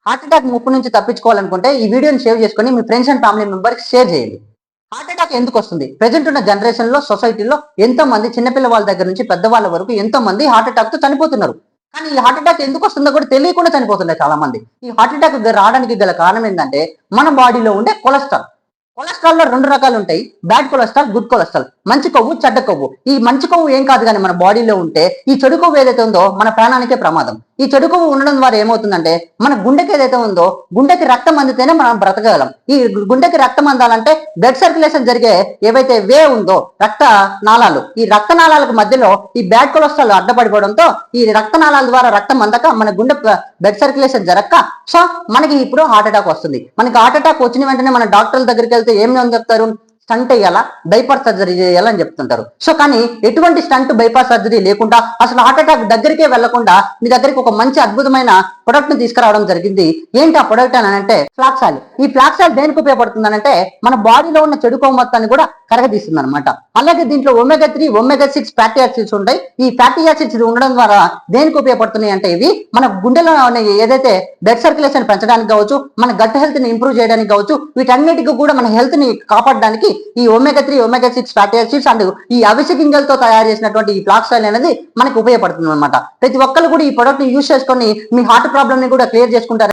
Heart attack ముప్పు నుంచి తప్పించుకోవాలనుకుంటే ఈ వీడియోని సేవ్ చేసుకొని మీ ఫ్రెండ్స్ అండ్ ఫ్యామిలీ మెంబర్కి షేర్ చేయండి. హార్ట్ అటాక్ ఎందుకు వస్తుంది? ప్రెజెంట్ ఉన్న జనరేషన్ లో సొసైటీలో ఎంతో మంది చిన్నపిల్ల వాళ్ళ దగ్గర నుంచి పెద్దవాళ్ళ వరకు ఎంతో మంది హార్ట్ అటాక్ తో చనిపోతున్నారు. కానీ ఈ హార్ట్ అటాక్ ఎందుకు వస్తుందో కూడా తెలియకుండా చనిపోతున్నాయి చాలా మంది. ఈ హార్ట్ అటాక్ రావడానికి గల కారణం ఏంటంటే మన బాడీలో ఉండే కొలెస్ట్రాల్. కొలెస్ట్రాల్ లో రెండు రకాలు ఉంటాయి, బ్యాడ్ కొలెస్ట్రాల్, గుడ్ కొలెస్ట్రాల్. మంచి కొవ్వు, చెడ్డ కొవ్వు. ఈ మంచి కొవ్వు ఏం కాదు కానీ మన బాడీలో ఉంటే ఈ చెడు కొవ్వు ఏదైతే ఉందో మన ప్రాణానికే ప్రమాదం. ఈ చెడు కొవ్వు ఉండడం ద్వారా ఏమవుతుందంటే మన గుండెకి ఏదైతే ఉందో గుండెకి రక్తం అందితేనే మనం బ్రతకగలం. ఈ గుండెకి రక్తం అందాలంటే బ్లడ్ సర్క్యులేషన్ జరిగే ఏవైతే వే ఉందో రక్త నాళాలు, ఈ రక్త నాళాలకు మధ్యలో ఈ బ్యాడ్ కొలెస్ట్రాల్ అడ్డపడిపోవడంతో ఈ రక్త నాళాల ద్వారా రక్తం అందక మన గుండె బ్లడ్ సర్క్యులేషన్ జరగక సో మనకి ఇప్పుడు హార్ట్ అటాక్ వస్తుంది. మనకి హార్ట్ అటాక్ వచ్చిన వెంటనే మన డాక్టర్ల దగ్గరికి వెళ్తే ఏమని చెప్తారు? స్టంట్ వేయాలా, బైపాస్ సర్జరీ చేయాలని చెప్తుంటారు. సో కానీ ఎటువంటి స్టంట్, బైపాస్ సర్జరీ లేకుండా అసలు హార్ట్ అటాక్ దగ్గరికే వెళ్లకుండా మీ దగ్గరికి ఒక మంచి అద్భుతమైన ప్రొడక్ట్ ని తీసుకురావడం జరిగింది. ఏంటి ఆ ప్రొడక్ట్ అని అంటే ఫ్లాక్స్ ఆయిల్. ఈ ఫ్లాక్స్ ఆయిల్ దేనికి ఉపయోగపడుతుంది అంటే మన బాడీలో ఉన్న చెడు కొవ్వు మొత్తాన్ని కూడా కరగదీస్తుంది అనమాట. అలాగే దీంట్లో ఒమేగా 3, ఒమేగా 6 ఫ్యాటీ యాసిడ్స్ ఉంటాయి. ఈ ఫ్యాటీ యాసిడ్స్ ఉండడం ద్వారా దేనికి ఉపయోగపడుతున్నాయి అంటే ఇవి మన గుండెలో ఏదైతే బ్లడ్ సర్క్యులేషన్ పెంచడానికి కావచ్చు, మన గట్ హెల్త్ ని ఇంప్రూవ్ చేయడానికి కావచ్చు, వీటన్నిటికీ కూడా మన హెల్త్ ని కాపాడడానికి ఈ omega 3, omega 6 fatty acids and ఈ అవిసె గింజలతో తయారు చేసినటువంటి ఈ ఫ్లాక్స్ ఆయిల్ అనేది మనకు ఉపయోగపడుతుంది అనమాట. ప్రతి ఒక్కరు కూడా ఈ ప్రొడక్ట్ ని యూజ్ చేసుకొని మీ హార్ట్ ప్రాబ్లమ్ ని కూడా క్లియర్ చేసుకుంటారు.